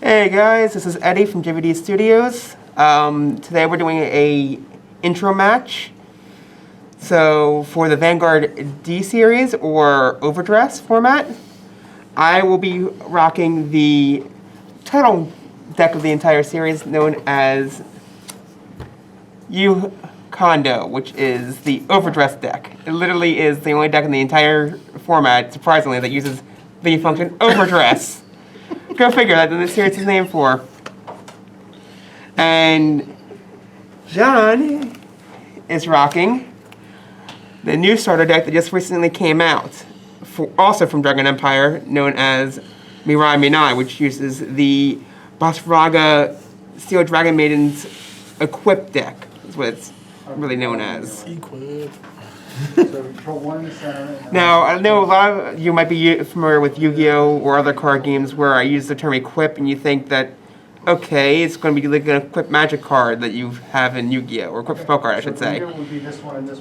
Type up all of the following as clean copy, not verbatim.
Hey guys, this is Eddie from JVD Studios. Today we're doing a intro match. So for the Vanguard D series or Overdress format, I will be rocking the title deck of the entire series known as Kondo, which is the Overdress deck. It literally is the only deck in the entire format, surprisingly, that uses the function Overdress. Go figure, that's what the series is named for. And John is rocking the new starter deck that just recently came out, also from Dragon Empire, known as Mirai Minai, which uses the Basraga Steel Dragon Maiden's Equip deck, is what it's really known as. Equip. Now, I know a lot of you might be familiar with Yu-Gi-Oh! Or other card games where I use the term equip and you think that, okay, it's going to be like an equip magic card that you have in Yu-Gi-Oh! Or equip spell card, I should say.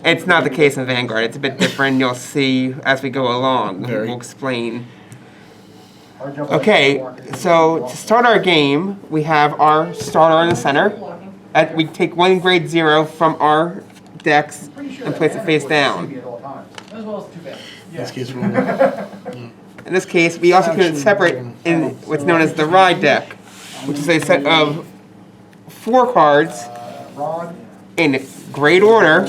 It's not the case in Vanguard. It's a bit different. You'll see as we go along. We'll explain. Okay, so to start our game, we have our starter in the center. We take one grade 0 from our decks and place it face down. In this case, we also can separate in what's known as the ride deck, which is a set of 4 cards in grade order.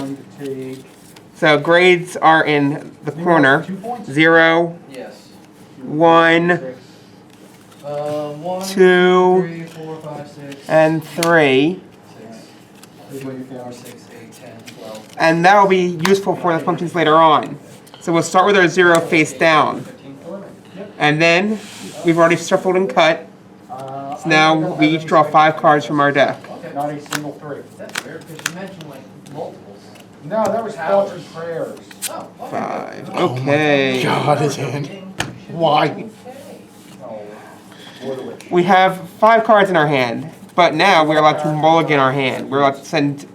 So grades are in the corner: 0, 1, 2, and 3. And that will be useful for the functions later on. So we'll start with our 0 face down. And then we've already shuffled and cut. So now we each draw 5 cards from our deck. Not a single 3. That's weird because you mentioned like multiples. No, that was thoughts and prayers. Oh, 5. Okay. God, his hand. Why? We have 5 cards in our hand. But now we're allowed to mulligan our hand. We're allowed to send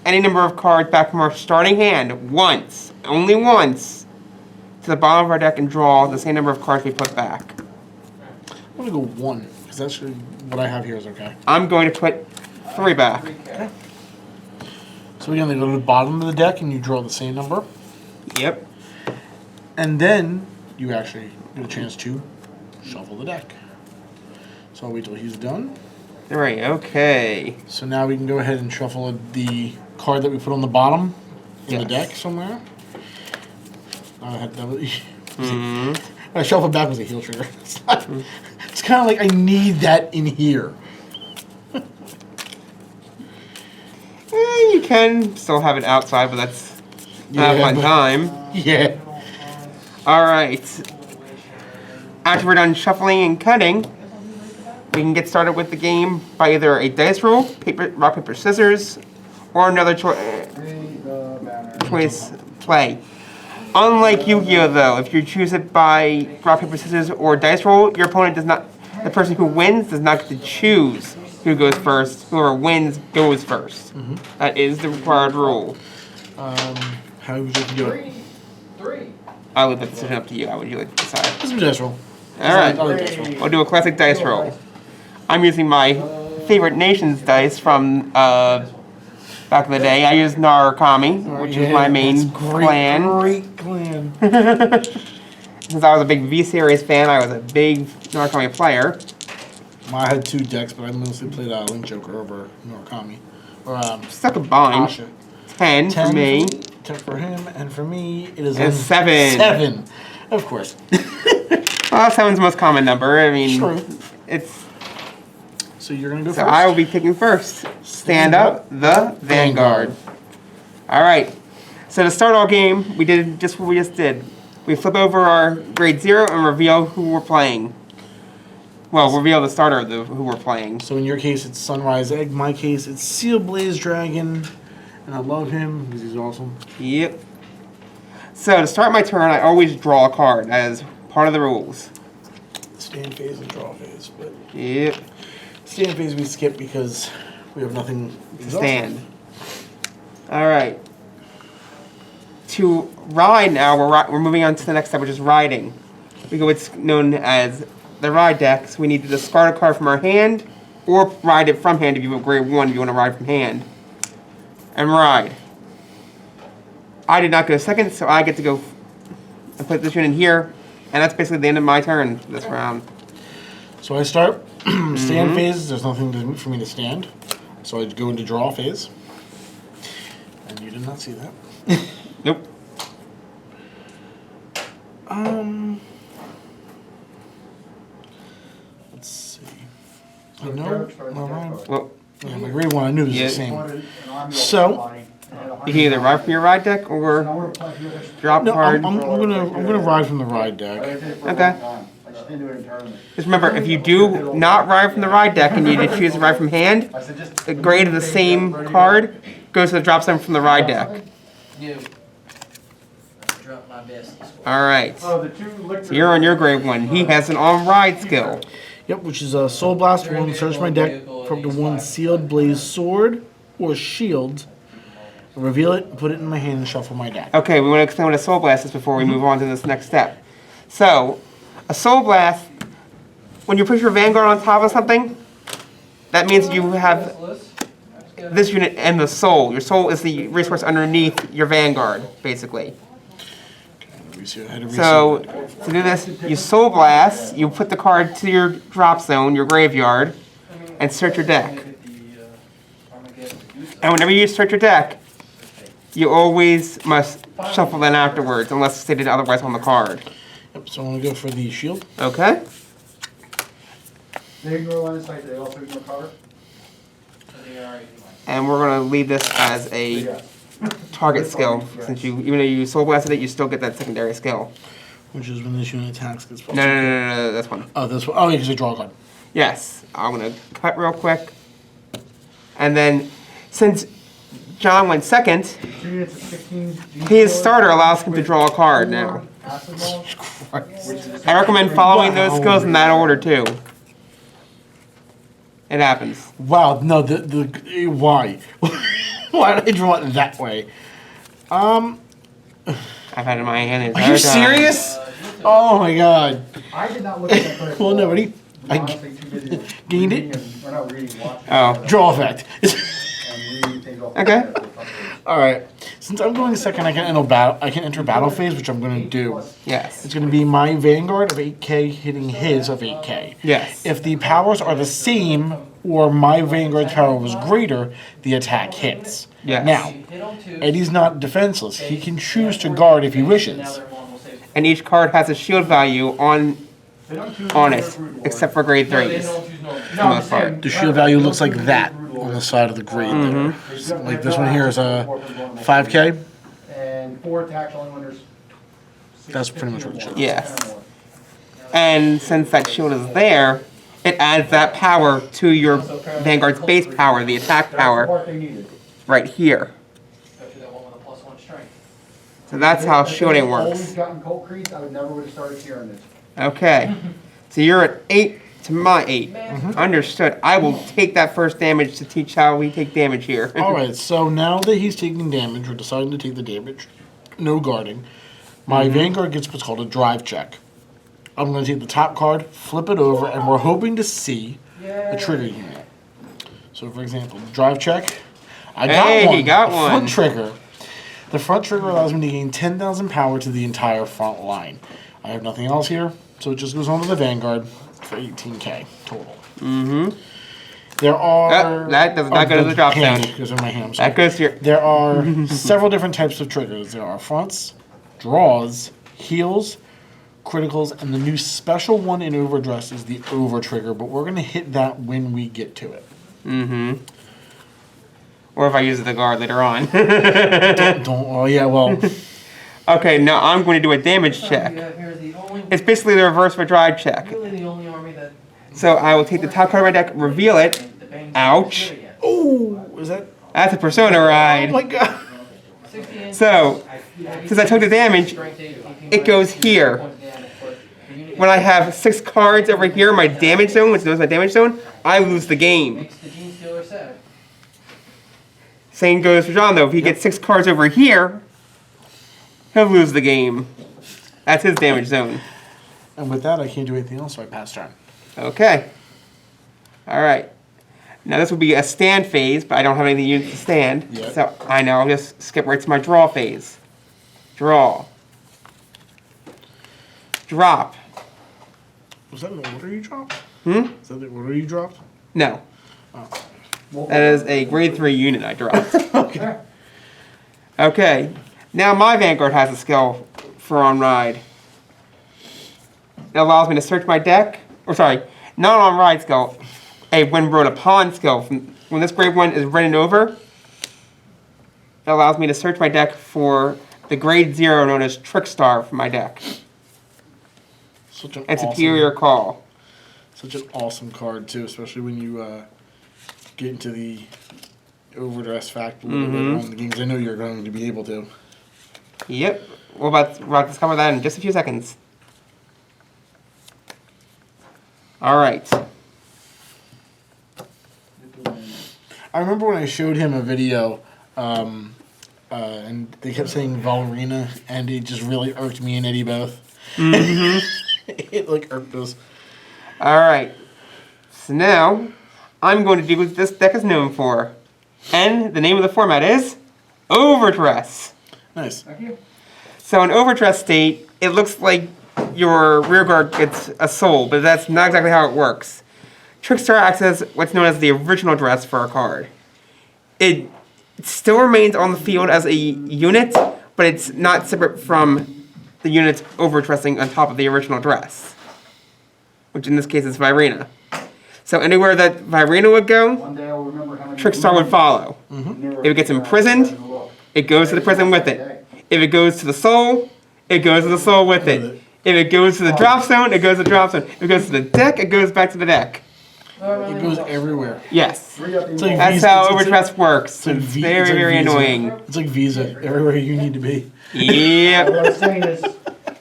any number of cards back from our starting hand once, only once, to the bottom of our deck and draw the same number of cards we put back. I'm going to go 1, because that's what I have here is okay. I'm going to put 3 back. Okay. So again, they go to the bottom of the deck and you draw the same number. Yep. And then you actually get a chance to shuffle the deck. So I'll wait till he's done. 3, okay. So now we can go ahead and shuffle the card that we put on the bottom in the deck somewhere. I shuffled back with a heel trigger. It's kind of like I need that in here. You can still have it outside, but that's not a fun time. Yeah. Alright. After we're done shuffling and cutting, we can get started with the game by either a dice roll, rock, paper, scissors, or another choice play. Unlike Yu-Gi-Oh! Though, if you choose it by rock, paper, scissors, or dice roll, your opponent does not, the person who wins does not get to choose who goes first. Whoever wins goes first. That is the required rule. How would you like to do it? 3. I'll leave that decision up to you. How would you like to decide? Let's do dice roll. Alright, I'll do dice roll. we'll do a classic dice roll. I'm using my favorite nation's dice from back in the day. I used Narukami, which is my main clan. Great clan. Since I was a big V-Series fan, I was a big Narukami player. I had 2 decks, but I mostly played Link Joker over Murakami. Or, Stuck a bind. Asha. 10 for me. 10 for him, and for me, it is And 7. 7. Of course. Well, 7's the most common number. I mean, True. it's... So you're going to go So first? I will be picking first. Stand up the Vanguard. Alright. So to start our game, we did just what we just did. We flip over our grade 0 and reveal who we're playing. Well, reveal the starter of who we're playing. So in your case, it's Sunrise Egg. In my case, it's Seal Blaze Dragon. And I love him because he's awesome. Yep. So to start my turn, I always draw a card as part of the rules. Stand phase and draw phase. But Yep. stand phase we skip because we have nothing To stand. Alright. To ride now, we're moving on to the next step, which is riding. We go what's known as the ride deck, so we need to discard a card from our hand, or ride it from hand if you have a grade 1 if you want to ride from hand. And ride. I did not go second, so I get to go and put this unit in here, and that's basically the end of my turn this round. So I start stand phase. There's nothing for me to stand, so I go into draw phase. And you did not see that. Nope. Let's see. I know. Well, Yeah, my grade 1. I knew this was the Yeah. same. So you can either ride from your ride deck or drop no, card. I'm gonna ride from the ride deck. Okay. Just remember, if you do not ride from the ride deck and you just choose to ride from hand, the grade of the same card goes to the drop zone from the ride deck. You. Drop my best. All right. Oh, the two liquor. So you're on your grade 1. He has an on-ride skill. Yep, which is a Soul Blast 1. Search my deck for up to 1 sealed blaze sword or shield. Reveal it, put it in my hand, and shuffle my deck. Okay, we want to explain what a Soul Blast is before we move on to this next step. So, a Soul Blast, when you put your Vanguard on top of something, that means you have this unit and the Soul. Your Soul is the resource underneath your Vanguard, basically. So, to do this, you Soul Blast, you put the card to your drop zone, your graveyard, and search your deck. And whenever you search your deck, you always must shuffle them afterwards, unless stated otherwise on the card. Yep, so I'm going to go for the shield. Okay? They ignore line of sight, they also ignore cover? And we're going to leave this as a Yes. target skill, since you, even though you Soul Blasted it, you still get that secondary skill. Which is when this unit attacks gets No, this one. Oh, this one. Oh, yeah, because I draw a card. Yes, I'm going to cut real quick. And then, since John went second, 2 units of 16. his starter allows him to draw a card now. Acid ball, I recommend following those skills in that order, too. It happens. Wow, no, why? Why did I draw it that way? I've had it in my hand the Are entire you time. serious? Oh my god. I did not look at that card. Well, nobody. I Honestly, too busy gained reading it. and- or not reading, watching. Oh. Draw effect. And reading things off the Okay. pad. Alright. Since I'm going second, I can enter battle phase, which I'm going to do. Yes. It's going to be my Vanguard of 8k hitting his of 8k. Yes. If the powers are the same or my Vanguard's power was greater, the attack hits. Yes. Now, Eddie's not defenseless. He can choose to guard if he wishes. And each card has a shield value on They don't choose it, root lord. except for grade 3s. No, for the I'm most part. saying- The shield value looks like that on the side of the grade there. Like this one here is a 5k. And 4 attacks only when there's. That's pretty much what it shows. Yes. And since that shield is there, it adds that power to your Vanguard's base power, the attack That's the power, part they needed. right here. Especially that one with a +1 strength. So that's how If they shielding had always works. gotten Colt Crease, I would never would have started here on this. Okay. So you're at 8 to my 8. Understood. I will take that first damage to teach how we take damage here. Alright, so now that he's taking damage, or deciding to take the damage, no guarding, my Vanguard gets what's called a drive check. I'm going to take the top card, flip it over, and we're hoping to see a trigger unit. So, for example, drive check. I got Hey, one. he got a one. Front trigger. The front trigger allows me to gain 10,000 power to the entire front line. I have nothing else here, so it just goes on to the Vanguard for 18k total. There are... That does not go to the drop hand zone. goes in my hand, I'm sorry. That goes to your... There are several different types of triggers. There are fronts, draws, heals, criticals, and the new special one in Overdress is the over trigger, but we're going to hit that when we get to it. Or if I use the guard later on. Oh, yeah, well, Okay, now I'm going to do a damage check. It's basically the reverse of a drive check. Really the only army that. So I will take the top card of my deck, reveal it. Ouch. oh, is that... That's a Persona Oh, ride. my God. So, since I took the damage, it goes here. When I have 6 cards over here in my damage zone, which is my damage zone, I lose the game. Makes the Gene Stealer sad. Same goes for John, though. If he gets 6 cards over here, he'll lose the game. That's his damage zone. And with that, I can't do anything else, so I pass turn. Okay. All right. Now this will be a stand phase, but I don't have any units to stand. Yep. So I know I'll just skip right to my draw phase. Draw. Drop. Was that the order you dropped? Hmm? Is that the order you dropped? No. Oh. That is a grade 3 unit I dropped. Okay. Okay. Now my Vanguard has a skill for on ride. It allows me to search my deck. Or sorry, not on ride skill. A when rode upon skill. When this grade 1 is ridden over, it allows me to search my deck for the grade 0 known as Trickstar for my deck. Such an And awesome, Superior Call. Such an awesome card too, especially when you get into the overdress fact a little bit on the games. I know you're going to be able to. Yep. We're about to discover that in just a few seconds. Alright. I remember when I showed him a video, and they kept saying Valerina, and it just really irked me and Eddie both. It like irked us. Alright. So now, I'm going to do what this deck is known for. And the name of the format is Overdress. Nice. Thank you. So in Overdress state, it looks like your rear guard gets a soul, but that's not exactly how it works. Trickstar acts as what's known as the original dress for a card. It still remains on the field as a unit, but it's not separate from the units overdressing on top of the original dress, which in this case is Virena. So anywhere that Virena would go, One day I'll remember how many. Trickstar would follow. If it gets imprisoned, it goes to the prison with it. If it goes to the soul, it goes to the soul with it. If it goes to the drop zone, it goes to the drop zone. If it goes to the deck, it goes back to the deck. It goes everywhere. Yes. It's like That's Visa, how it's like- Overdress works. like It's V- very, it's like very Visa. annoying. It's like Visa, everywhere you need to be. Yep. What I'm saying is.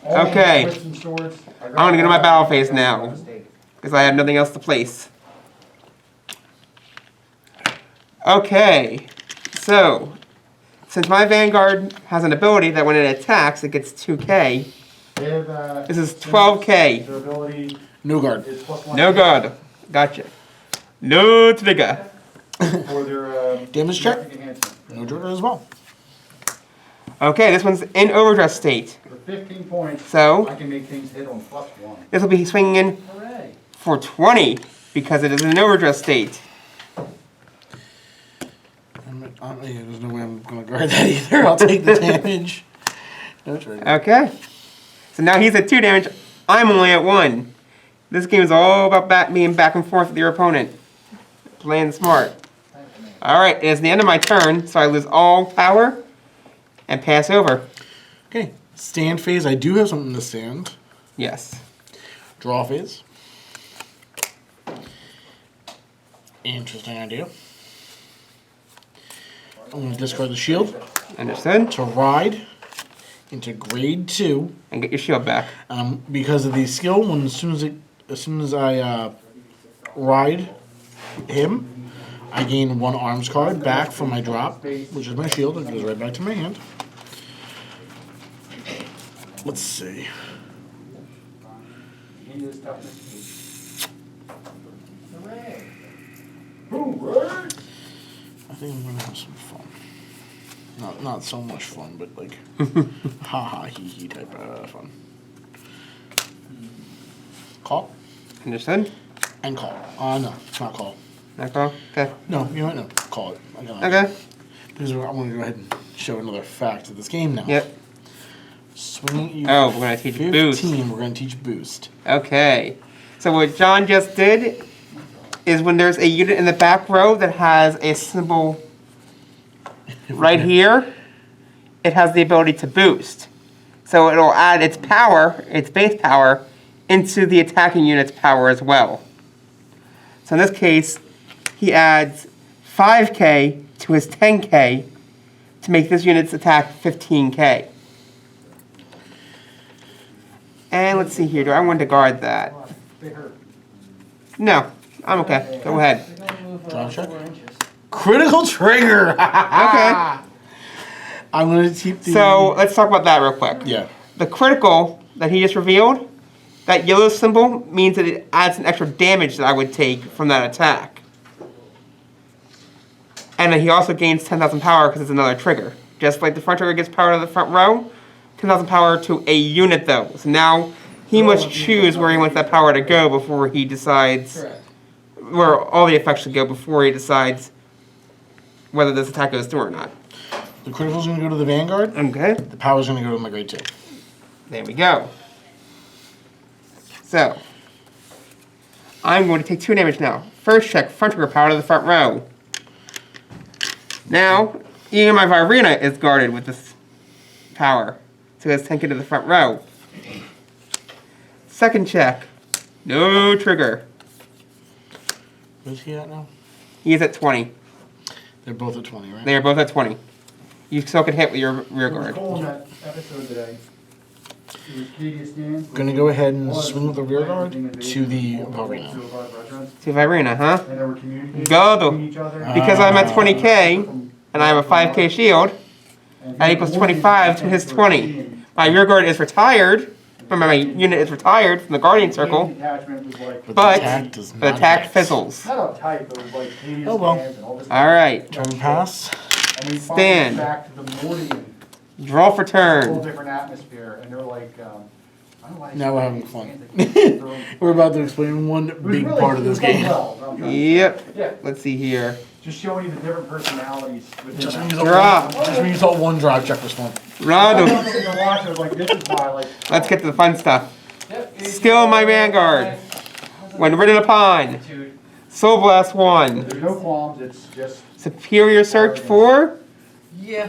only Okay. twists and swords. I'm gonna go to my battle phase now, because I have nothing else to place. Okay. So, since my Vanguard has an ability that when it attacks, it gets 2k, They have, this is 12k. Their ability No guard. is +1. No god. Gotcha. No trigger. For their, Damage check? graphic enhancement. No Joker as well. Okay, this one's in Overdress state. For 15 points, So? I can make things hit on +1. This will be swinging in Hooray. for 20, because it is in Overdress state. Yeah, there's no way I'm going to guard that either. I'll take the damage. No trigger. Okay. So now he's at 2 damage. I'm only at 1. This game is all about being back and forth with your opponent. Playing smart. Alright, it is the end of my turn, so I lose all power and pass over. Okay. Stand phase. I do have something to stand. Yes. Draw phase. Interesting idea. I'm going to discard the shield Understood? to ride into grade 2. And get your shield back. Because of the skill, when as soon as I ride him, I gain 1 arms card back from my drop, which is my shield. It goes right back to my hand. Let's see. He is toughness. Hooray. Hooray! I think I'm gonna have some fun. Not so much fun, but like ha ha hee hee type of fun. Call Understood? and call. No, not call. Not call? Okay. No, you know what? No, call it. I got it. Okay. Because I'm gonna go ahead and show another fact of this game now. Yep. Swinging at you. Oh, we're gonna teach 15, boost. We're gonna teach boost. Okay. So what John just did is when there's a unit in the back row that has a symbol right here, it has the ability to boost. So it'll add its power, its base power, into the attacking unit's power as well. So in this case, he adds 5k to his 10k to make this unit's attack 15k. And let's see here, do I want to guard that? They hurt. No, I'm okay. Go ahead. They're gonna move Draw check? 4 inches. Critical trigger. Okay. I'm gonna keep the. So let's talk about that real quick. Yeah. The critical that he just revealed That yellow symbol means that it adds an extra damage that I would take from that attack. And then he also gains 10,000 power because it's another trigger. Just like the front trigger gets power to the front row, 10,000 power to a unit though. So now he must choose where he wants that power to go before he decides Correct. where all the effects should go before he decides whether this attack goes through or not. The critical's going to go to the Vanguard. Okay, The power's going to go to my grade 2. there we go. So, I'm going to take 2 damage now. First check, front trigger power to the front row. Now, even my Virina is guarded with this power. So it's 10k to the front row. Second check, no trigger. Where's he at now? He is at 20. They're both at 20, right? They are both at 20. You still can hit with your rear It was guard. cool in that episode today. It was Canadian stand. Going to go ahead and swing with the rear guard to the Virina. To Virina, huh? And they were communicating Go. between each other. Because I'm at 20k, and I have a 5k shield, that equals 25 to his 20. My rear guard is retired, my unit is retired from the Guardian Circle, But but the attack does the not attack hit. fizzles. Not uptight, but it was like Canadian Oh, well. stands and all this. Alright, Turn pass. And we finally stand. went back to the morning, draw for whole turn. different atmosphere, and they were like, I don't know why. Now we're having Canadian fun. stands. We're about to explain one It was big really- part of it this was done game. well, I'm trying to- Yep, Yeah, let's see here. just showing you the different personalities within Just when that. you Drop. thought, just when you thought one drive check was fun. I Rado. was sitting there watching, I was like, this is why, like. Let's get to the fun stuff. Yep. Skill my Vanguard. When ridden upon, Soul Blast 1. There's no qualms, it's just. Superior search for Yeah.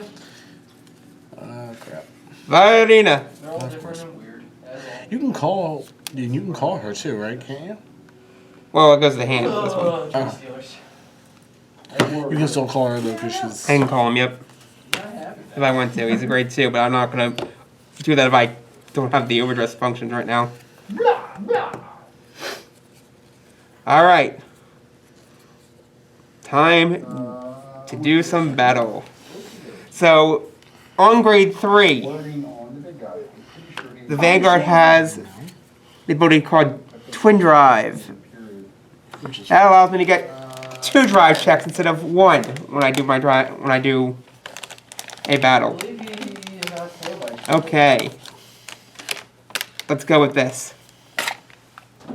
Crap. Virina. They're all different and weird. That's all. You can call her too, right? Can't you? Well, it goes to the hand for this one. Oh, Steelers. You can still call her though, because she's. I can call him, yep. Not happy. If I want to. He's a grade 2, but I'm not going to do that if I don't have the overdress functions right now. Alright. Time to do some battle. So, on grade 3, Loading on the big guy. I'm pretty sure he- the Vanguard has the ability called Twin Drive. Which is That allows me to get 2 drive checks instead of 1 when I do my when I do a I battle. believe he is not 4x4. Okay. Let's go with this.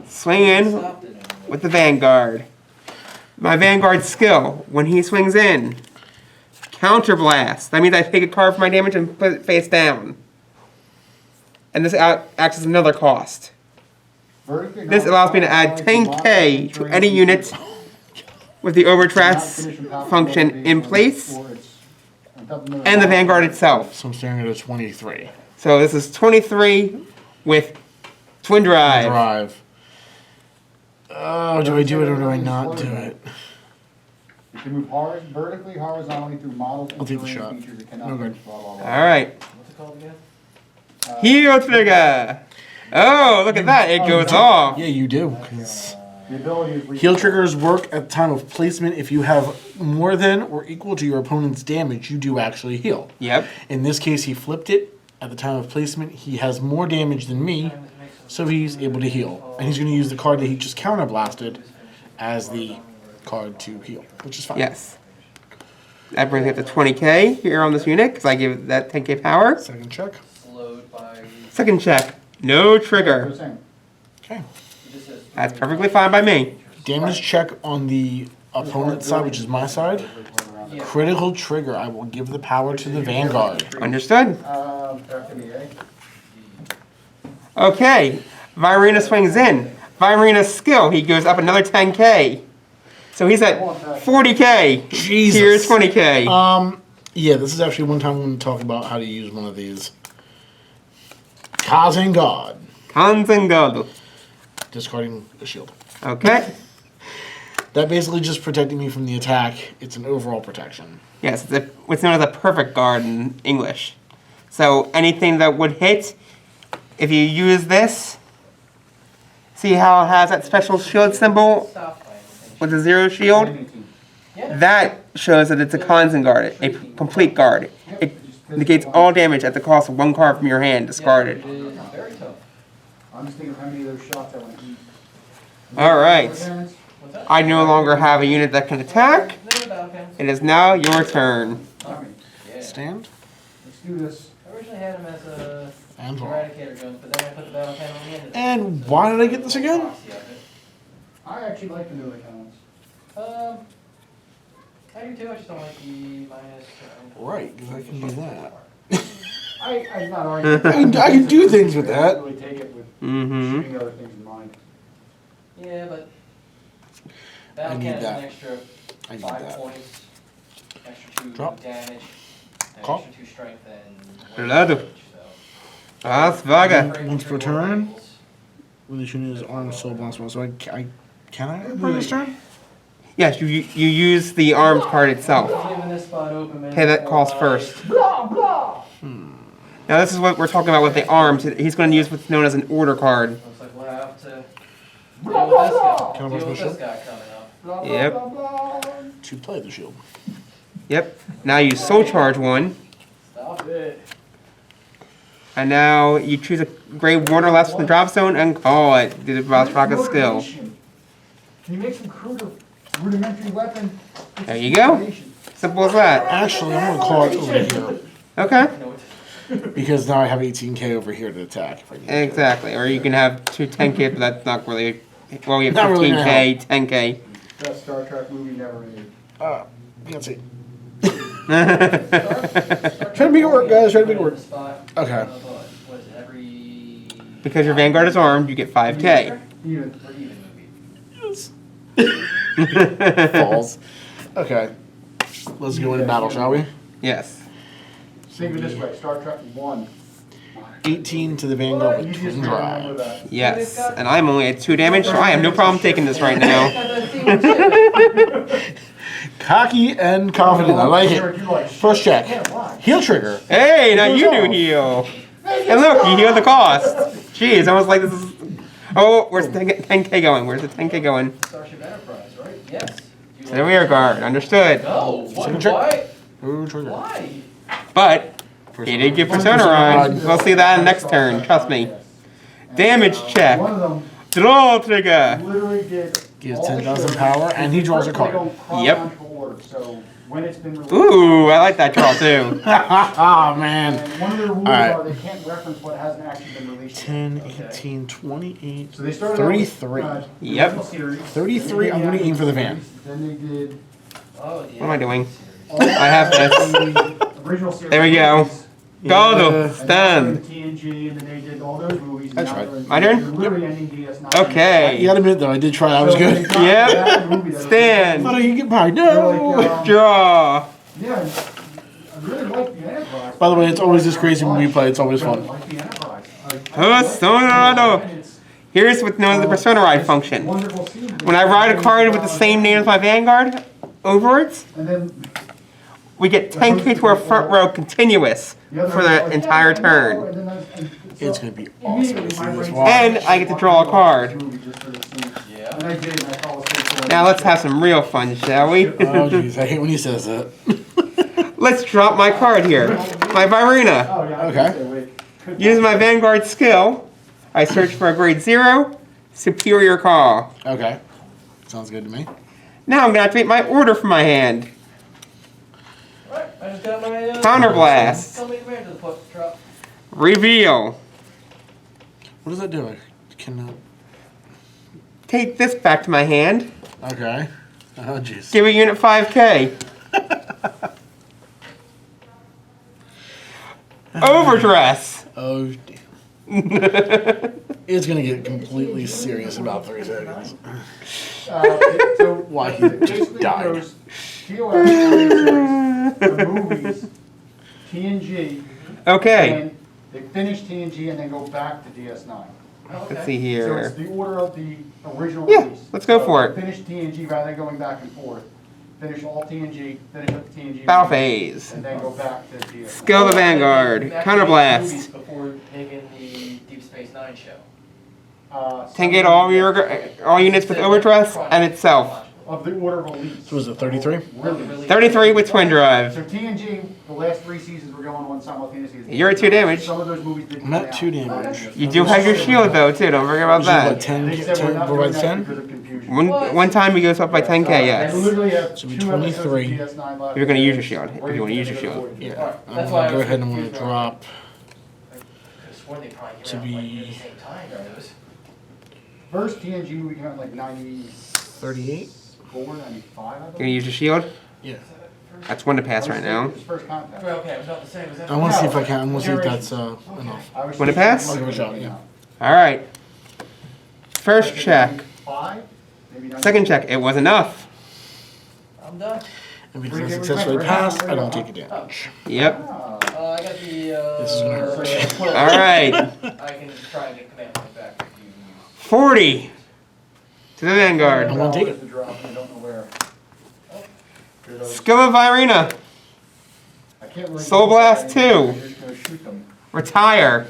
Swing in Stopped it. with the Vanguard. My Vanguard skill, when he swings in, Counter Blast. That means I take a card for my damage and put it face down. And this acts as another cost. This allows me to add 10k to any unit with the Overdress function in place, and the Vanguard itself. So I'm staring at a 23. So this is 23 with Twin Drive. Drive. Oh, do I do it or do I not do it? You can move vertically, horizontally through models and I'll take the terrain shot. features that cannot No be good. blah, blah, blah. Alright. What's it called again? Hero Trigger! Oh, look at that, it goes off. Yeah, you do. 'Cause The ability is heal triggers work at the time of placement. If you have more than or equal to your opponent's damage, you do actually heal. Yep. In this case, he flipped it. At the time of placement, he has more damage than me, so he's able to heal. And he's going to use the card that he just counterblasted as the card to heal, which is fine. Yes. That brings it to 20k here on this unit, because I give it that 10k power. Second check. Slowed by. Second check, no trigger. Okay. It just says That's perfectly fine by me. Damage check on the opponent's side, which is my side. Yeah. Critical trigger. I will give the power to the Vanguard. Understood. back in the egg. Okay, Virina swings in. Virina's skill, he goes up another 10k. So he's at 40k. Jesus. Here's 20k. Yeah, this is actually one time I'm going to talk about how to use one of these. Causing God. Cons and God. Discarding a shield. Okay. That basically just protecting me from the attack. It's an overall protection. Yes, it's what's known as a perfect guard in English. So anything that would hit, if you use this, see how it has that special shield symbol stopped by anything. with a 0 shield? Yeah. That shows that it's a cons and guard, a complete guard. It negates all damage at the cost of 1 card from your hand discarded. It is very tough. I'm just thinking of how many of those All right. What's that? I no longer have a unit that can attack. No battle cannons. It is now your turn. Alright, Yeah. Stand let's do this. I originally had him as a and draw. eradicator guns, but then I put the battle cannon on the end of it. And why did I get this again? Proxy of it. I actually like the melee cannons. I do too, I just don't like the minus. Right, because I can do that. I'm not arguing. I can do things with that. Really take it with Mm-hmm. shooting other things in mind. Yeah, but I battle need cannon's that. an extra I need 5 that. points, extra 2 Drop. damage, and Call. extra 2 strength, and Hello. Das Vaga. Once per turn. When the shooting is armed, soul blast one. So can I play this turn? Yes, you use the arms card itself. Leaving this spot open, man, Okay, that calls for first. Blah, blah! Now this is what we're talking about with the arms. He's going to use what's known as an order card. Looks like we'll have to deal Blah, with blah, this blah! guy. Can I Deal brush with my this shield? guy coming up. Blah, blah, Yep. blah, blah. To play the shield. Yep. Now you soul charge one, Stop it. and now you choose a gray one or less from the drop zone and call it. Do the boss rocket skill. Motivation. Can you make some cruder, rudimentary weapon? There you go. Motivation. Simple as that. Actually, I'm gonna call it over here Okay. You know what? because now I have 18k over here to attack. If I need to. Exactly. Or you can have two 10k, but that's not really. Well, we have Not really gonna 15k, 10k. Best Star Trek movie never made. Can't see. Start Try to make it work, guys. Try to make it work. this spot. Okay. What is it, every... Because your Vanguard is armed, you get 5k. Even. Or even movie. Falls. Okay. Let's go into battle, shall we? Yes. Think of it this way, Star Trek 1. 18 to the Vanguard with Easiest twin way to remember drive. that. Yes. And I'm only at 2 damage, so I have no problem taking this right now. Cocky and confident. I like it. First check. Heal trigger. Hey, now you do heal. And look, you heal the cost. Jeez, I was like, this is. Oh, where's the 10k going? Where's the 10k going? Starship Enterprise, right? Yes. You To the rear guard. Understood. No, what? Second check. Why? Ooh, trigger. Why? But he did get Persona Ride. We'll see that next turn. Trust me. Damage check. One of them Draw trigger. literally did. Gives all the 10,000 shows. power, and he draws a They card. go Yep. chronological order, so when it's been released. Ooh, I like that draw too. Ah, man. And one of their rules Alright. are they can't reference what hasn't actually been released. 10, 18, 28, So they started out with, 33. the Yep. original series, 33, I'm gonna aim for the van. Then they did Oh, yeah. What am I doing? all I have this. the original series. There we go. movies, Godo. and then Stand. TNG, and then they did all those movies. and That's now right. they're- My turn? they're literally ending DS9. You Okay. gotta admit, though, I did try. That was So they good. got Yep. that movie that was- Stand. Thought I could get by. They're No! like, Draw. yeah, I really like the Enterprise. By the way, it's always this crazy when we play. It's always I fun. like the Enterprise. Persona. It's Here's what's known as the Persona Ride function. wonderful scene. When I ride a card with the same name as my Vanguard over it, And then we get 10k to our front row continuous for the entire turn. It's gonna be awesome to see this one. And I get to draw a card. Yeah. And I did, and I fell asleep for Now let's have some real fun, shall we? Oh, jeez. I hate when he says that. Let's drop my card here. My Virina. Oh, yeah, I Okay. stay awake. Using my Vanguard skill, I search for a grade 0, superior call. Okay. Sounds good to me. Now I'm going to activate my order from my hand. Alright, I just got my, Counterblast. Tell me to to the put drop. Reveal. What does that do? I cannot. Take this back to my hand. Okay. Oh, jeez. Give a unit 5k. Overdress. Oh, damn. It's gonna get completely serious in about 3 seconds. So Why it he just basically died. goes TOS series, the movies, TNG, Okay. and they finish TNG and then go back to DS9. Let's see So it's here. the order of the original Yeah, release. let's go for it. Finish TNG rather than going back and forth. Finish all TNG, finish up TNG. Battle phase. And then go back to DS9. Skill the Vanguard. Counterblast. Before making the Deep Space Nine show. 10k to all units with overdress and itself. of the order of release. So was it 33? Release. 33 with twin drive. So TNG, the last 3 seasons were going on simultaneously. You're at 2 damage. Some of those movies didn't I'm at come out. 2 damage. You do have your shield though too. Don't forget about Which is what, that. 10? They said we're not We're doing at that 10? because of confusion. One time he goes up by 10k. I Yes. literally have Should be 2 episodes of 23. DS9 left. You're gonna use your shield, if you wanna use your shield. Yeah. Alright, I'm that's why I gonna go was ahead and I'm gonna confused. drop. I could've sworn they probably To came out like near be- the same time, are those? First TNG movie came out in like 38? 94, 95, I You're gonna believe. use your shield. Yeah. That's one to pass right now. It was first contact. Well, okay, it was not the same. Was that I want to see if I No. can. I want to see if that's enough. I was Wanna just- pass? I'll give it a shot, yeah. All right. First check. 5, maybe 9. Second check. It was enough. I'm done. And because I successfully passed, I don't take a damage. Yep. I got the, This is gonna hurt. So, yeah, split. All right. I can try and get command point back if you use. 40 to the Vanguard. I'm gonna take it. The drop, I don't know where. Skill of Irina. I can't really Soul Blast 2. You're just gonna shoot them. Retire.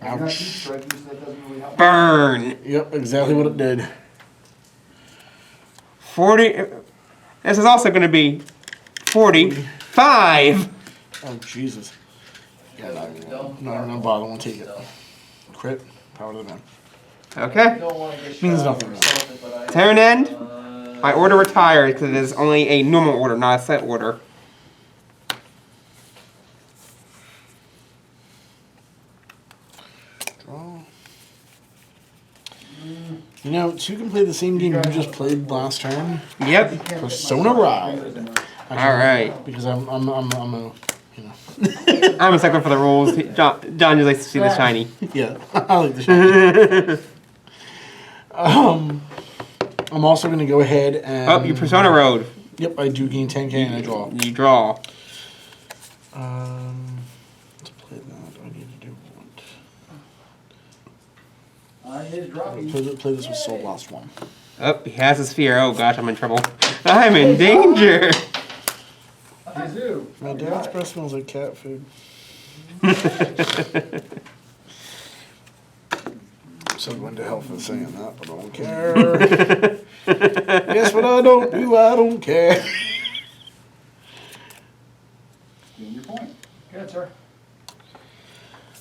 You're not deep Ouch. striking, so that doesn't really help. Burn. Yep, exactly what it did. 40. This is also going to be 45. Oh, Jesus. Yeah, not gonna bother. I won't take it. Crit. Power to the man. Okay. Don't want to get Means shot nothing. or something, but I- Turn end. My order retired because it is only a normal order, not a set order. Draw. You know, 2 can play the same game you just played last turn. Yep. Persona Ride. All right. Because I'm a, you know. I'm a sucker for the rules. John just likes to see the shiny. Yeah, I like the shiny. I'm also going to go ahead and... Oh, you Persona Road. Yep, I do gain 10k and I draw. You draw. To play that, I need to do what? I hit dropping. Play this with Soul Blast 1. Oh, he has his fear. Oh gosh, I'm in trouble. I'm in danger. Kazoo. My dad's breath smells like cat food. So going to hell for saying that, but I don't care. Guess what I don't do? I don't care. Gain your point. Good, sir.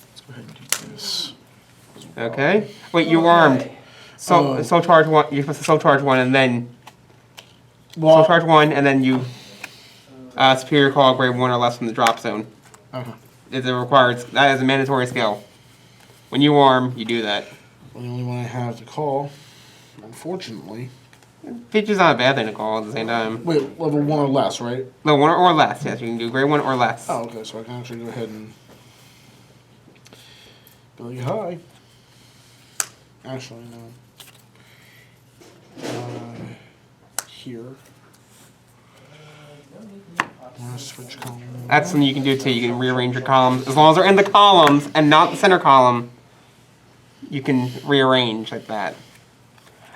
Let's go ahead and do this. Okay. Wait, you armed. So soul charge 1. You're supposed to soul charge 1 and then soul charge 1 and then you superior call grade 1 or less from the drop zone. Okay. It's a required. That is a mandatory skill. When you arm, you do that. Well, the only one I have to call, unfortunately. Which is not a bad thing to call at the same time. Wait, level 1 or less, right? No, 1 or less. Yes, you can do grade 1 or less. Oh, okay, so I can actually go ahead and be like, hi. Actually, no. Here. I'm gonna switch column. That's something you can do too. You can rearrange your columns. As long as they're in the columns and not the center column, you can rearrange like that.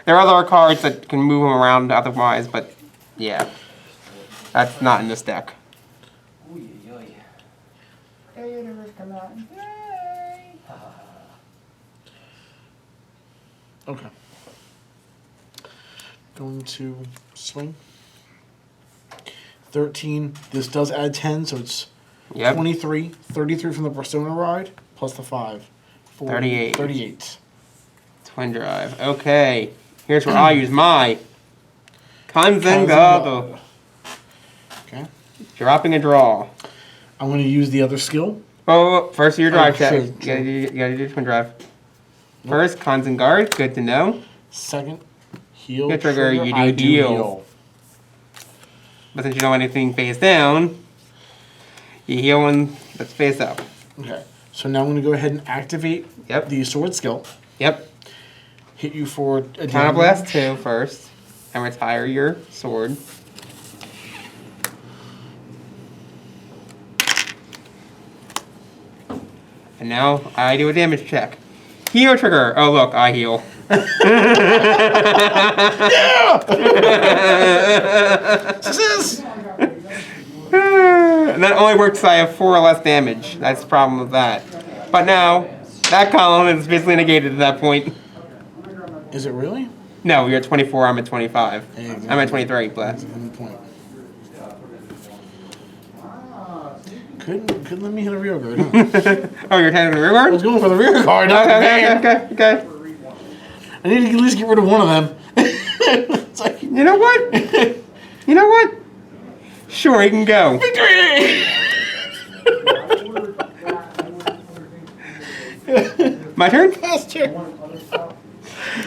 There are other cards that can move them around otherwise, but yeah. That's not in this deck. Ooh, yoy. Okay. Going to swing. 13. This does add 10, so it's Yep. 23. 33 from the Persona Ride, plus the 5. 40, 38. 38. Twin drive. Okay. Here's where I'll use my Kanzengado. Okay. Dropping a draw. I'm going to use the other skill. Oh, first your drive Oh, check. sure, You gotta do twin drive. First, Kanzengard. Good to know. Second, heal. Good trigger, you do I heal. But since you don't want anything face down, you heal one that's face up. Okay. So now I'm going to go ahead and activate Yep. the sword skill. Yep. Hit you for a Counterblast damage. 2 first. And retire your sword. And now I do a damage check. Heal trigger. Oh look, I heal. Success! And that only works if I have 4 or less damage. That's the problem with that. But now, that column is basically negated at that point. Is it really? No, you're at 24. I'm at 25. Exactly. I'm at 23. Blast. Good point. Couldn't let me hit a rear guard. Huh? Oh, you're attacking the rear I was guard? going for the rear guard. Not the van. Okay. I need to at least get rid of one of them. It's like, You know what? You know what? Sure, he can go. victory! My turn? Faster.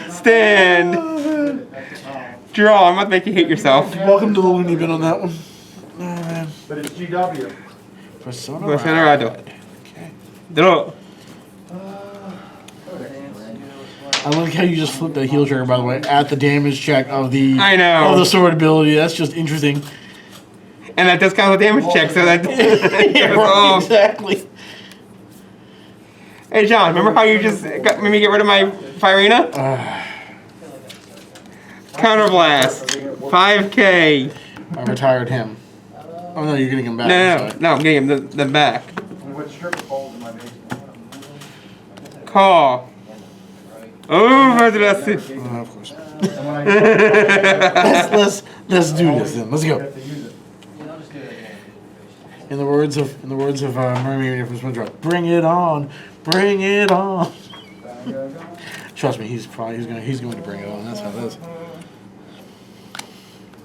Stand. Draw. I'm about to make you hate yourself. Welcome to the loony bin on that one. Oh, man. But it's GW. Persona Colorado. Okay. Draw. I like how you just flipped that heel trigger, by the way, at the damage check of the I know. of the sword ability. That's just interesting. And that does count the damage check, so that. Oh. Exactly. Hey, John, remember how you just made me get rid of my Firina? Counterblast. 5K. I retired him. Oh no, you're getting him back. No, I'm getting him the back. I'm gonna put stripper poles in my basement. Call. Overdress. Of course. And when I Let's do this then. Let's go. have to use it. I'll just do it again. In the words of Mermaid from SpongeBob, bring it on, bring it on. Trust me, he's going to bring it on. That's how it is.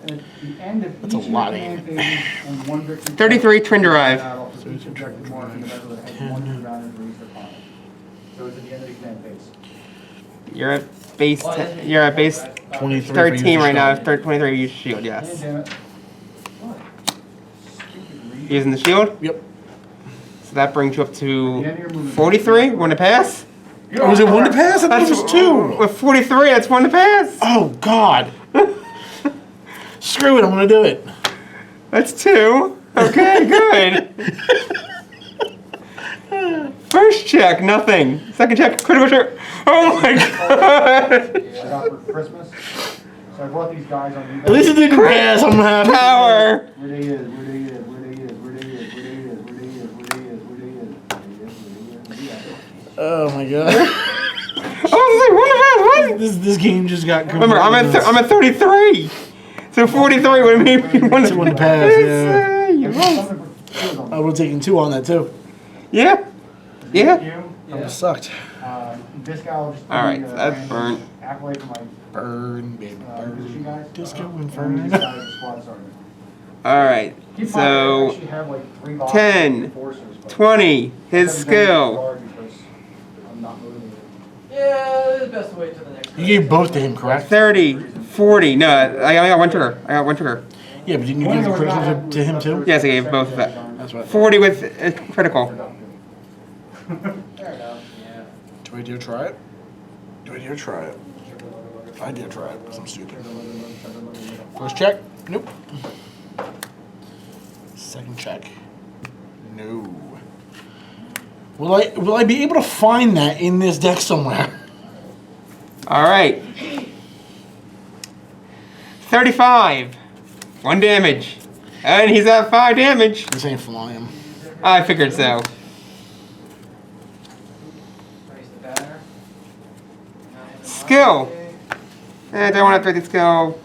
At the end of That's a each lot of command aim. phase and one victory 33 twin drive. battle, so each objective mark in the battle that has one new round and release their opponent. So it's at the end of the command phase. You're at base. You're at base 23 for 13 user right now. shield. 23 use shield. Damn Yes. it. What? Stupid read. Using the shield. Yep. So that brings you up to 43. Want to pass? Oh, was it one to pass? I thought it was two. With 43, that's one to pass. Oh God. Screw it. I'm going to do it. That's 2. Okay, good. First check, nothing. Second check, critical check. Oh my god. I got for Christmas. So I brought these guys on eBay. At least it didn't pass. I'm happy. Power. Where they is, where they is, where they is, where they is, where they is, where they is, where they is, where they is, where they is. Oh my God. Oh, what about what? This game just got. Remember, I'm at 33. So 43 would mean one One to pass, yeah. You lost. I would have taken 2 on that too. Yeah. Yeah. That would sucked. This guy will just. All right, so that's burnt. Accolade for my Burn, baby, position burn. guys. Disco And Inferno. this guy is the squad sergeant. All right. Keep in mind, I So actually have like 3 boxes 10, of enforcers, but 20. His I haven't done skill. guard because I'm not motivated. Yeah, the best way to the next. You gave both to him, correct? 30, 40. No, I got one trigger. I got one trigger. Yeah, but didn't you give the critical to him too? Yes, I gave both of that. That's right. 40 with critical. Fair enough. Yeah. Do I dare try it? Do I dare try it? I dare try it because I'm stupid. First check? Nope. Second check? No. Will I be able to find that in this deck somewhere? All right. 35. 1 damage. And he's at 5 damage. This ain't flying. I figured so. Raise the banner. Skill. I don't want to 30 skill.